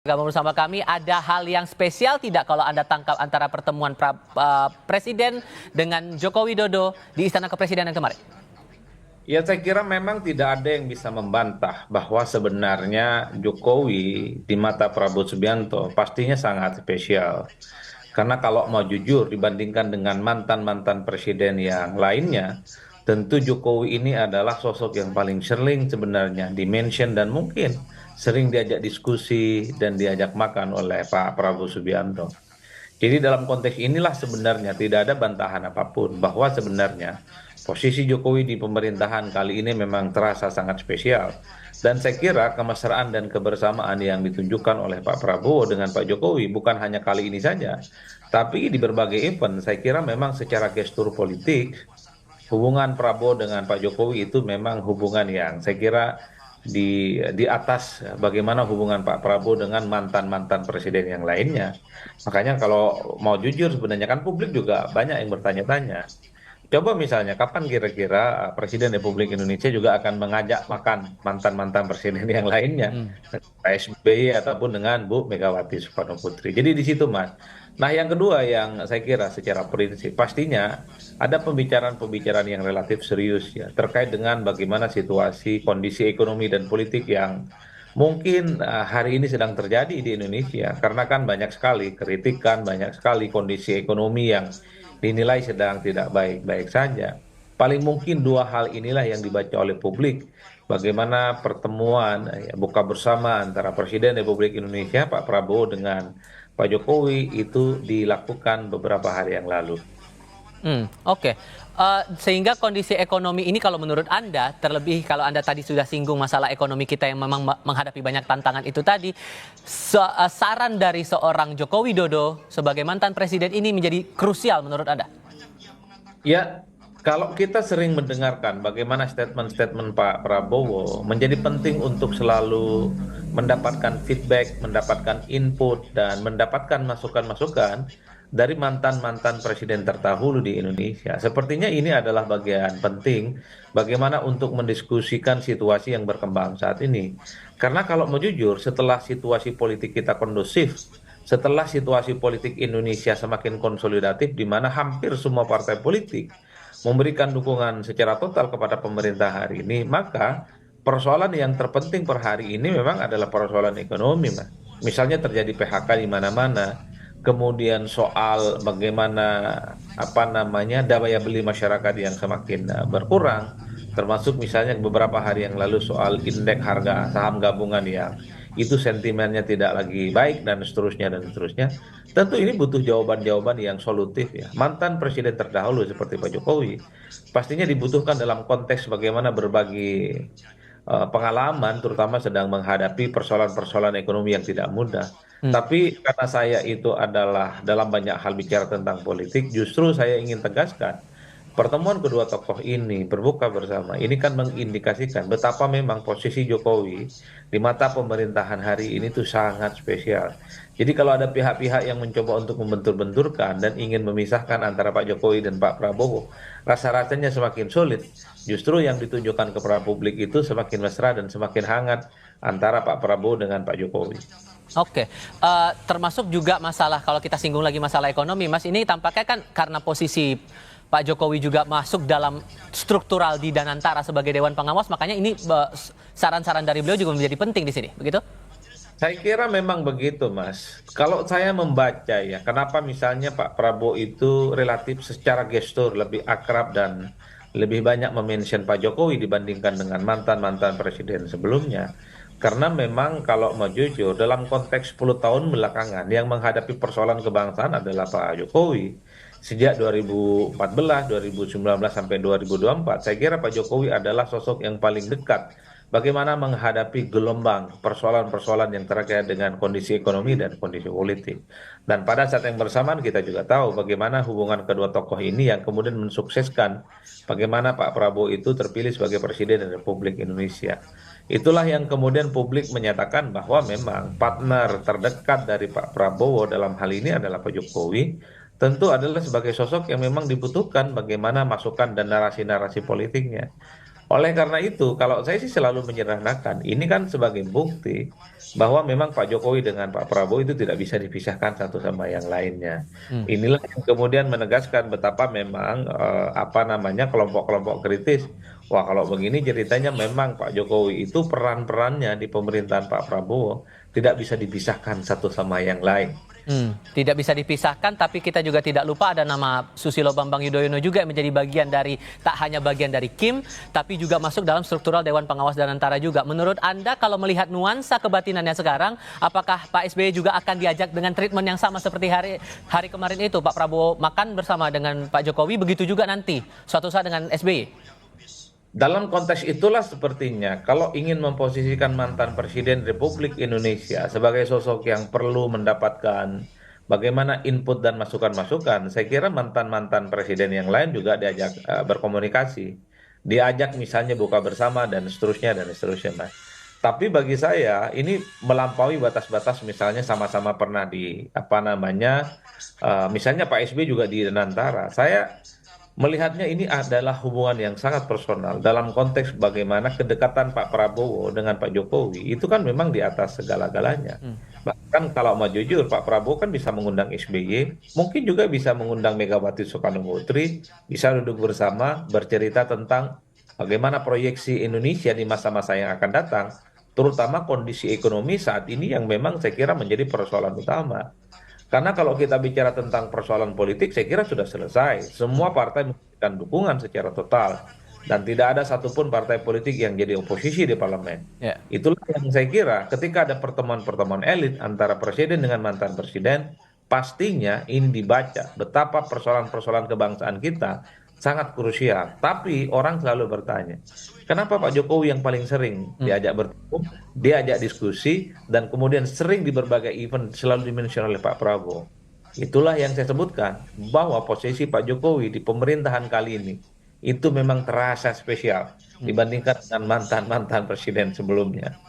Gabung bersama kami, ada hal yang spesial tidak kalau Anda tangkap antara pertemuan Presiden dengan Joko Widodo di Istana Kepresidenan kemarin? Ya, saya kira memang tidak ada yang bisa membantah bahwa sebenarnya Jokowi di mata Prabowo Subianto pastinya sangat spesial. Karena kalau mau jujur dibandingkan dengan mantan-mantan presiden yang lainnya, tentu Jokowi ini adalah sosok yang paling sering sebenarnya dimention dan mungkin sering diajak diskusi dan diajak makan oleh Pak Prabowo Subianto. Jadi dalam konteks inilah sebenarnya tidak ada bantahan apapun bahwa sebenarnya posisi Jokowi di pemerintahan kali ini memang terasa sangat spesial. Dan saya kira kemesraan dan kebersamaan yang ditunjukkan oleh Pak Prabowo dengan Pak Jokowi bukan hanya kali ini saja, tapi di berbagai event saya kira memang secara gestur politik hubungan Prabowo dengan Pak Jokowi itu memang hubungan yang saya kira di atas bagaimana hubungan Pak Prabowo dengan mantan-mantan presiden yang lainnya. Makanya kalau mau jujur sebenarnya kan publik juga banyak yang bertanya-tanya. Coba misalnya kapan kira-kira Presiden Republik Indonesia juga akan mengajak makan mantan-mantan presiden yang lainnya, Hmm. Pak SBY ataupun dengan Bu Megawati Soekarno Putri. Jadi di situ Mas. Nah yang kedua yang saya kira secara prinsip pastinya ada pembicaraan-pembicaraan yang relatif serius ya terkait dengan bagaimana situasi kondisi ekonomi dan politik yang mungkin hari ini sedang terjadi di Indonesia karena kan banyak sekali kritikan, banyak sekali kondisi ekonomi yang dinilai sedang tidak baik-baik saja. Paling mungkin dua hal inilah yang dibaca oleh publik. Bagaimana pertemuan ya, buka bersama antara Presiden Republik Indonesia Pak Prabowo dengan Pak Jokowi itu dilakukan beberapa hari yang lalu. Oke. Sehingga kondisi ekonomi ini kalau menurut Anda, terlebih kalau Anda tadi sudah singgung masalah ekonomi kita yang memang menghadapi banyak tantangan itu tadi, saran dari seorang Joko Widodo sebagai mantan presiden ini menjadi krusial menurut Anda? Ya, kalau kita sering mendengarkan bagaimana statement-statement Pak Prabowo menjadi penting untuk selalu mendapatkan feedback, mendapatkan input, dan mendapatkan masukan-masukan dari mantan-mantan presiden terdahulu di Indonesia. Sepertinya ini adalah bagian penting bagaimana untuk mendiskusikan situasi yang berkembang saat ini. Karena kalau mau jujur, setelah situasi politik kita kondusif, setelah situasi politik Indonesia semakin konsolidatif, di mana hampir semua partai politik memberikan dukungan secara total kepada pemerintah hari ini, maka persoalan yang terpenting per hari ini memang adalah persoalan ekonomi, Mas. Misalnya terjadi PHK di mana-mana, kemudian soal bagaimana daya beli masyarakat yang semakin berkurang, termasuk misalnya beberapa hari yang lalu soal indeks harga saham gabungan yang itu sentimennya tidak lagi baik dan seterusnya dan seterusnya. Tentu ini butuh jawaban-jawaban yang solutif ya. Mantan presiden terdahulu seperti Pak Jokowi pastinya dibutuhkan dalam konteks bagaimana berbagi pengalaman terutama sedang menghadapi persoalan-persoalan ekonomi yang tidak mudah. Hmm. Tapi karena saya itu adalah dalam banyak hal bicara tentang politik, justru saya ingin tegaskan pertemuan kedua tokoh ini berbuka bersama. Ini kan mengindikasikan betapa memang posisi Jokowi di mata pemerintahan hari ini tuh sangat spesial. Jadi kalau ada pihak-pihak yang mencoba untuk membentur-benturkan dan ingin memisahkan antara Pak Jokowi dan Pak Prabowo, rasa-rasanya semakin sulit. Justru yang ditunjukkan kepada publik itu semakin mesra dan semakin hangat antara Pak Prabowo dengan Pak Jokowi. Oke, termasuk juga masalah kalau kita singgung lagi masalah ekonomi, Mas, ini tampaknya kan karena posisi Pak Jokowi juga masuk dalam struktural di Danantara sebagai Dewan Pengawas, makanya ini saran-saran dari beliau juga menjadi penting di sini, begitu? Saya kira memang begitu, Mas. Kalau saya membaca ya, kenapa misalnya Pak Prabowo itu relatif secara gestur lebih akrab dan lebih banyak memention Pak Jokowi dibandingkan dengan mantan-mantan presiden sebelumnya. Karena memang kalau mau jujur, dalam konteks 10 tahun belakangan yang menghadapi persoalan kebangsaan adalah Pak Jokowi. Sejak 2014, 2019 sampai 2024, saya kira Pak Jokowi adalah sosok yang paling dekat bagaimana menghadapi gelombang persoalan-persoalan yang terkait dengan kondisi ekonomi dan kondisi politik. Dan pada saat yang bersamaan kita juga tahu bagaimana hubungan kedua tokoh ini yang kemudian mensukseskan bagaimana Pak Prabowo itu terpilih sebagai Presiden Republik Indonesia. Itulah yang kemudian publik menyatakan bahwa memang partner terdekat dari Pak Prabowo dalam hal ini adalah Pak Jokowi. Tentu adalah sebagai sosok yang memang dibutuhkan bagaimana masukan dan narasi-narasi politiknya. Oleh karena itu, kalau saya sih selalu menyederhanakan, ini kan sebagai bukti bahwa memang Pak Jokowi dengan Pak Prabowo itu tidak bisa dipisahkan satu sama yang lainnya. Hmm. Inilah yang kemudian menegaskan betapa memang apa namanya kelompok-kelompok kritis. Wah, kalau begini ceritanya memang Pak Jokowi itu peran-perannya di pemerintahan Pak Prabowo tidak bisa dipisahkan satu sama yang lain. Tidak bisa dipisahkan, tapi kita juga tidak lupa ada nama Susilo Bambang Yudhoyono juga yang menjadi bagian dari, tak hanya bagian dari Kim, tapi juga masuk dalam struktural Dewan Pengawas dan Antara juga. Menurut Anda kalau melihat nuansa kebatinannya sekarang, apakah Pak SBY juga akan diajak dengan treatment yang sama seperti hari kemarin itu? Pak Prabowo makan bersama dengan Pak Jokowi, begitu juga nanti suatu saat dengan SBY? Dalam konteks itulah sepertinya kalau ingin memposisikan mantan Presiden Republik Indonesia sebagai sosok yang perlu mendapatkan bagaimana input dan masukan-masukan, saya kira mantan-mantan presiden yang lain juga diajak berkomunikasi. Diajak misalnya buka bersama dan seterusnya, Mas. Tapi bagi saya ini melampaui batas-batas misalnya sama-sama pernah di apa namanya misalnya Pak SBY juga di Danantara. Saya melihatnya ini adalah hubungan yang sangat personal dalam konteks bagaimana kedekatan Pak Prabowo dengan Pak Jokowi itu kan memang di atas segala-galanya. Bahkan kalau mau jujur Pak Prabowo kan bisa mengundang SBY, mungkin juga bisa mengundang Megawati Soekarno Putri, bisa duduk bersama bercerita tentang bagaimana proyeksi Indonesia di masa-masa yang akan datang, terutama kondisi ekonomi saat ini yang memang saya kira menjadi persoalan utama. Karena kalau kita bicara tentang persoalan politik, saya kira sudah selesai. Semua partai memberikan dukungan secara total. Dan tidak ada satupun partai politik yang jadi oposisi di parlemen. Ya. Itulah yang saya kira ketika ada pertemuan-pertemuan elit antara presiden dengan mantan presiden, pastinya ini dibaca betapa persoalan-persoalan kebangsaan kita sangat krusial. Tapi orang selalu bertanya, kenapa Pak Jokowi yang paling sering diajak bertemu, diajak diskusi, dan kemudian sering di berbagai event selalu dimention oleh Pak Prabowo? Itulah yang saya sebutkan, bahwa posisi Pak Jokowi di pemerintahan kali ini itu memang terasa spesial dibandingkan dengan mantan-mantan presiden sebelumnya.